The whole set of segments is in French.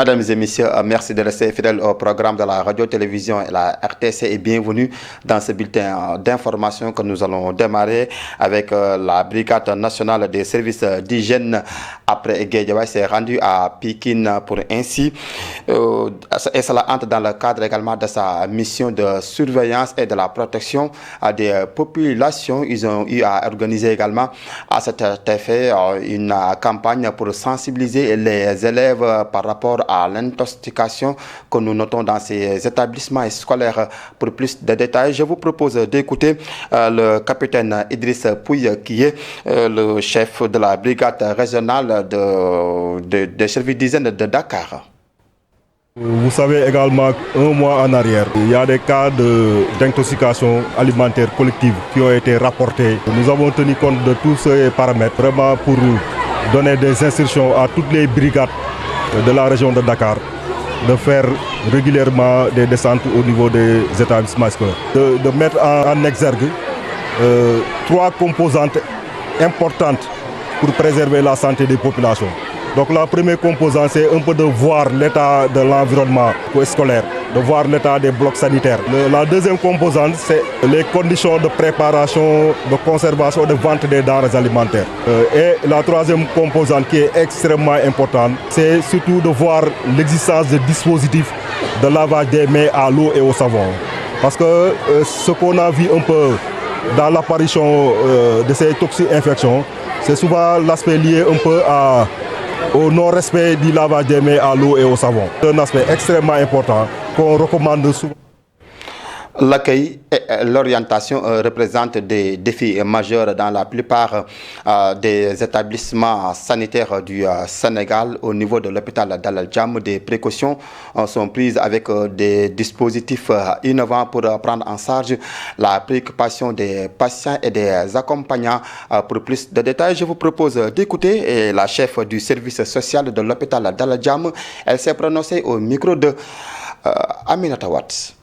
Mesdames et messieurs, merci de rester fidèles au programme de la radio-télévision et la RTC et bienvenue dans ce bulletin d'information que nous allons démarrer avec la Brigade nationale des services d'hygiène après Guédiawaye s'est rendu à Pikine pour ainsi et cela entre dans le cadre également de sa mission de surveillance et de la protection des populations. Ils ont eu à organiser également à cet effet une campagne pour sensibiliser les élèves par rapport à l'intoxication que nous notons dans ces établissements scolaires. Pour plus de détails, je vous propose d'écouter le capitaine Idriss Pouy, qui est le chef de la brigade régionale des services d'hygiène de Dakar. Vous savez également qu'un mois en arrière, il y a des cas d'intoxication alimentaire collective qui ont été rapportés. Nous avons tenu compte de tous ces paramètres vraiment pour donner des instructions à toutes les brigades de la région de Dakar de faire régulièrement des descentes au niveau des établissements scolaires. De mettre en exergue trois composantes importantes pour préserver la santé des populations. Donc la première composante, c'est un peu de voir l'état de l'environnement scolaire, de voir l'état des blocs sanitaires. La deuxième composante, c'est les conditions de préparation, de conservation et de vente des denrées alimentaires. Et la troisième composante qui est extrêmement importante, c'est surtout de voir l'existence de dispositifs de lavage des mains à l'eau et au savon. Parce que ce qu'on a vu un peu dans l'apparition de ces toxi-infections, c'est souvent l'aspect lié un peu au non-respect du lavage des mains à l'eau et au savon. C'est un aspect extrêmement important qu'on recommande souvent. L'accueil et l'orientation représentent des défis majeurs dans la plupart des établissements sanitaires du Sénégal. Au niveau de l'hôpital d'Al Djam, des précautions sont prises avec des dispositifs innovants pour prendre en charge la préoccupation des patients et des accompagnants. Pour plus de détails, je vous propose d'écouter la chef du service social de l'hôpital d'Al Djam. Elle s'est prononcée au micro de Aminata Watts.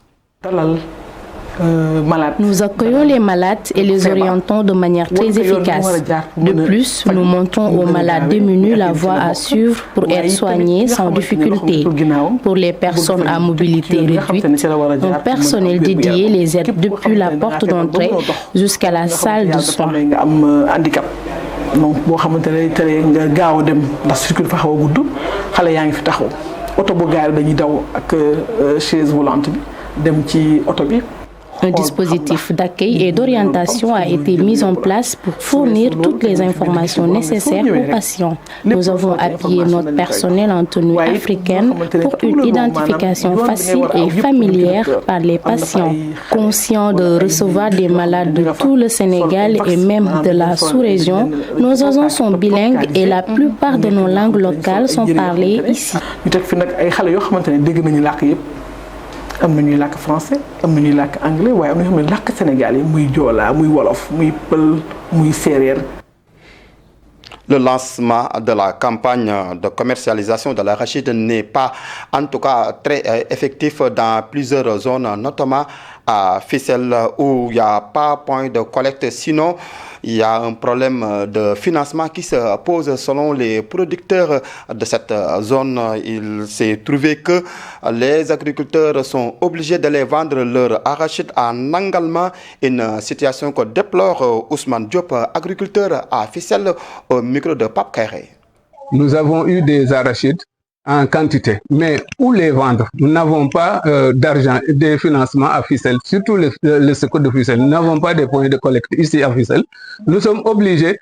Nous accueillons les malades et les orientons de manière très efficace. De plus, nous montrons aux malades démunis la voie à suivre pour être soignés sans difficulté. Pour les personnes à mobilité réduite, un personnel dédié les aide depuis la porte d'entrée jusqu'à la salle de soins. Un dispositif d'accueil et d'orientation a été mis en place pour fournir toutes les informations nécessaires aux patients. Nous avons appuyé notre personnel en tenue africaine pour une identification facile et familière par les patients. Conscients de recevoir des malades de tout le Sénégal et même de la sous-région, nos agents sont bilingues et la plupart de nos langues locales sont parlées ici. am na ñuy làkk français am na ñuy làkk anglais waaye am na ñoo xam ne làkk sénégalais muy joola muy wolof muy pël muy séeréer. Le lancement de la campagne de commercialisation de l'arachide n'est pas en tout cas très effectif dans plusieurs zones, notamment à Fissel où il n'y a pas point de collecte. Sinon, il y a un problème de financement qui se pose selon les producteurs de cette zone. Il s'est trouvé que les agriculteurs sont obligés d'aller vendre leur arachide en engalement, une situation que déplore Ousmane Diop, agriculteur à Fissel, au micro de Pape Kairé. Nous avons eu des arachides en quantité, mais où les vendre? Nous n'avons pas d'argent, de financement à Fissel, surtout le secours de Fissel. Nous n'avons pas de points de collecte ici à Fissel. Nous sommes obligés,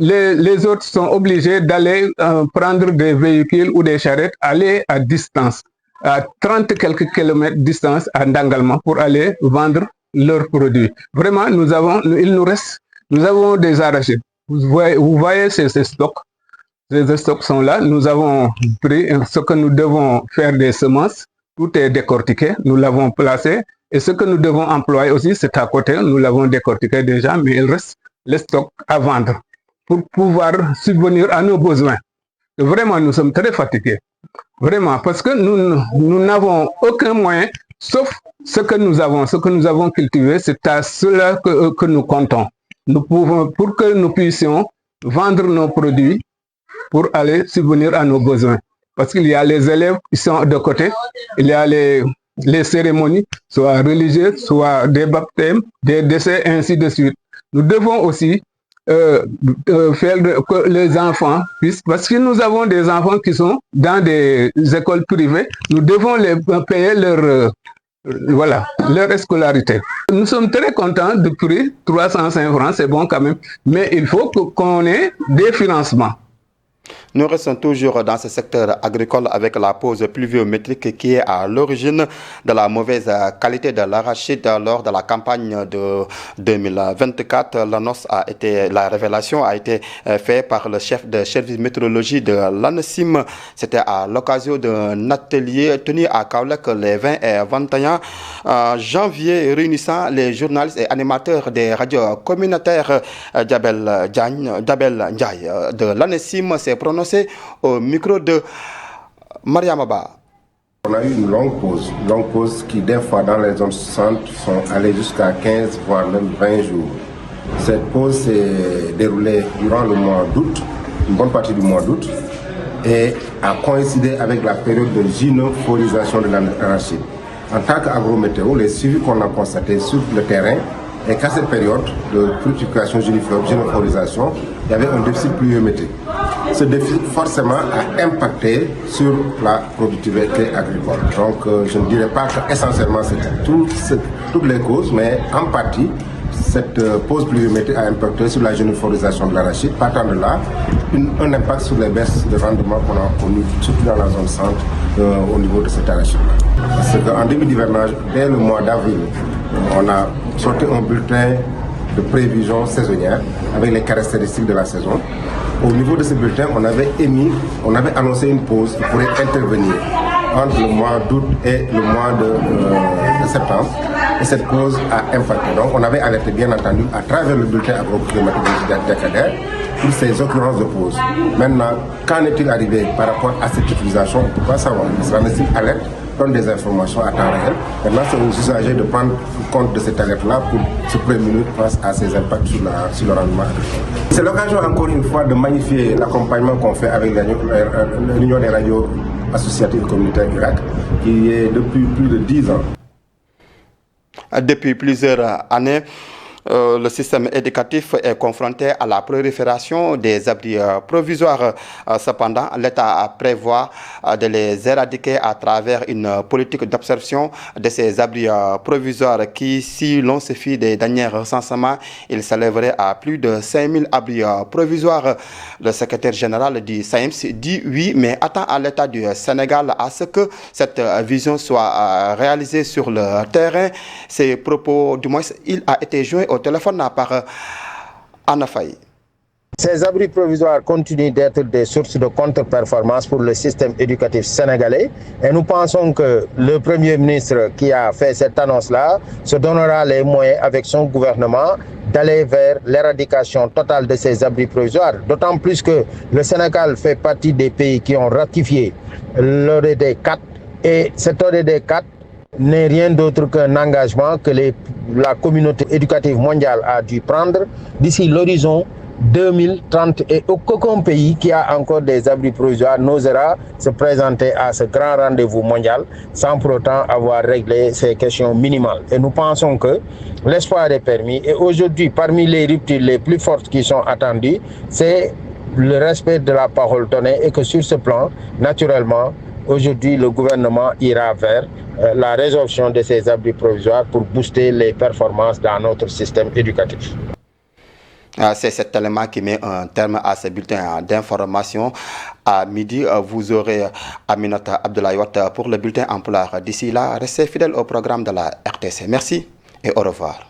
les autres sont obligés d'aller prendre des véhicules ou des charrettes, aller à distance, à 30 quelques kilomètres de distance à Ndangalma pour aller vendre leurs produits. Vraiment, il nous reste, nous avons des arachides. Vous voyez ces stocks. Les stocks sont là. Nous avons pris ce que nous devons faire des semences. Tout est décortiqué. Nous l'avons placé. Et ce que nous devons employer aussi, c'est à côté. Nous l'avons décortiqué déjà, mais il reste les stocks à vendre pour pouvoir subvenir à nos besoins. Et vraiment, nous sommes très fatigués. Vraiment, parce que nous n'avons aucun moyen, sauf ce que nous avons cultivé. C'est à cela que nous comptons. Nous pouvons, pour que nous puissions vendre nos produits pour aller subvenir à nos besoins. parce qu'il y a les élèves qui sont de côté, il y a les cérémonies, soit religieuses, soit des baptêmes, des décès, ainsi de suite. Nous devons aussi faire que les enfants puissent, parce que nous avons des enfants qui sont dans des écoles privées, nous devons les payer leur scolarité. Nous sommes très contents du prix, 305 francs, c'est bon quand même, mais il faut qu'on ait des financements. Nous restons toujours dans ce secteur agricole avec la pause pluviométrique qui est à l'origine de la mauvaise qualité de l'arachide lors de la campagne de 2024. La révélation a été faite par le chef de service météorologie de l'ANSSIM. C'était à l'occasion d'un atelier tenu à Kaolack les 20 et 21 janvier réunissant les journalistes et animateurs des radios communautaires. Djabel Ndiaye de l'ANSSIM s'est prononcé au micro de Mariamaba. On a eu une longue pause qui des fois dans les zones centres sont allées jusqu'à 15 voire même 20 jours. Cette pause s'est déroulée durant le mois d'août, une bonne partie du mois d'août, et a coïncidé avec la période de gynophorisation de l'arachide. En tant qu'agrométéo, les suivis qu'on a constatés sur le terrain est qu'à cette période de fructification gynophorisation, il y avait un déficit pluviométrique. Ce déficit forcément a impacté sur la productivité agricole. Donc je ne dirais pas qu'essentiellement c'est toutes les causes, mais en partie cette pause pluviométrique a impacté sur la gynophorisation de l'arachide. Partant de là, un impact sur les baisses de rendement qu'on a connues, surtout dans la zone centre, au niveau de cet arachide. Parce qu'en début d'hivernage, dès le mois d'avril, on a sorti un bulletin de prévision saisonnière avec les caractéristiques de la saison. Au niveau de ce bulletin, on avait annoncé une pause qui pourrait intervenir entre le mois d'août et le mois de septembre. Et cette pause a impacté. Donc on avait alerté bien entendu à travers le bulletin agroclimatique décadaire pour ces occurrences de pause. Maintenant, qu'en est-il arrivé par rapport à cette utilisation? On ne peut pas savoir. l'ANSSIM alerte, donne des informations à temps réel. Maintenant, c'est aux usagers de prendre compte de cette alerte-là pour se prémunir face à ces impacts sur le rendement agricole. C'est l'occasion encore une fois de magnifier l'accompagnement qu'on fait avec l'Union des radios associatives communautaires Irak, qui est depuis plus de 10 ans. Depuis plusieurs années, le système éducatif est confronté à la prolifération des abris provisoires. Cependant, l'État prévoit de les éradiquer à travers une politique d'absorption de ces abris provisoires qui, si l'on se fie des derniers recensements, il s'élèverait à plus de 5000 abris provisoires. Le secrétaire général du SAEMS dit oui, mais attend à l'État du Sénégal à ce que cette vision soit réalisée sur le terrain. Ces propos, du moins, il a été joint au téléphone par Anna Faye. Ces abris provisoires continuent d'être des sources de contre-performance pour le système éducatif sénégalais et nous pensons que le Premier ministre qui a fait cette annonce-là se donnera les moyens avec son gouvernement d'aller vers l'éradication totale de ces abris provisoires, d'autant plus que le Sénégal fait partie des pays qui ont ratifié l'ODD 4 et cet ODD 4 n'est rien d'autre qu'un engagement que la communauté éducative mondiale a dû prendre d'ici l'horizon 2030 et aucun pays qui a encore des abris provisoires n'osera se présenter à ce grand rendez-vous mondial sans pour autant avoir réglé ces questions minimales. Et nous pensons que l'espoir est permis et aujourd'hui, parmi les ruptures les plus fortes qui sont attendues, c'est le respect de la parole donnée et que sur ce plan, naturellement, aujourd'hui, le gouvernement ira vers la résorption de ces abris provisoires pour booster les performances dans notre système éducatif. C'est cet élément qui met un terme à ce bulletin d'information. À midi, vous aurez Aminata Abdoulaye Watt pour le bulletin en pulaar. D'ici là, restez fidèles au programme de la RTC. Merci et au revoir.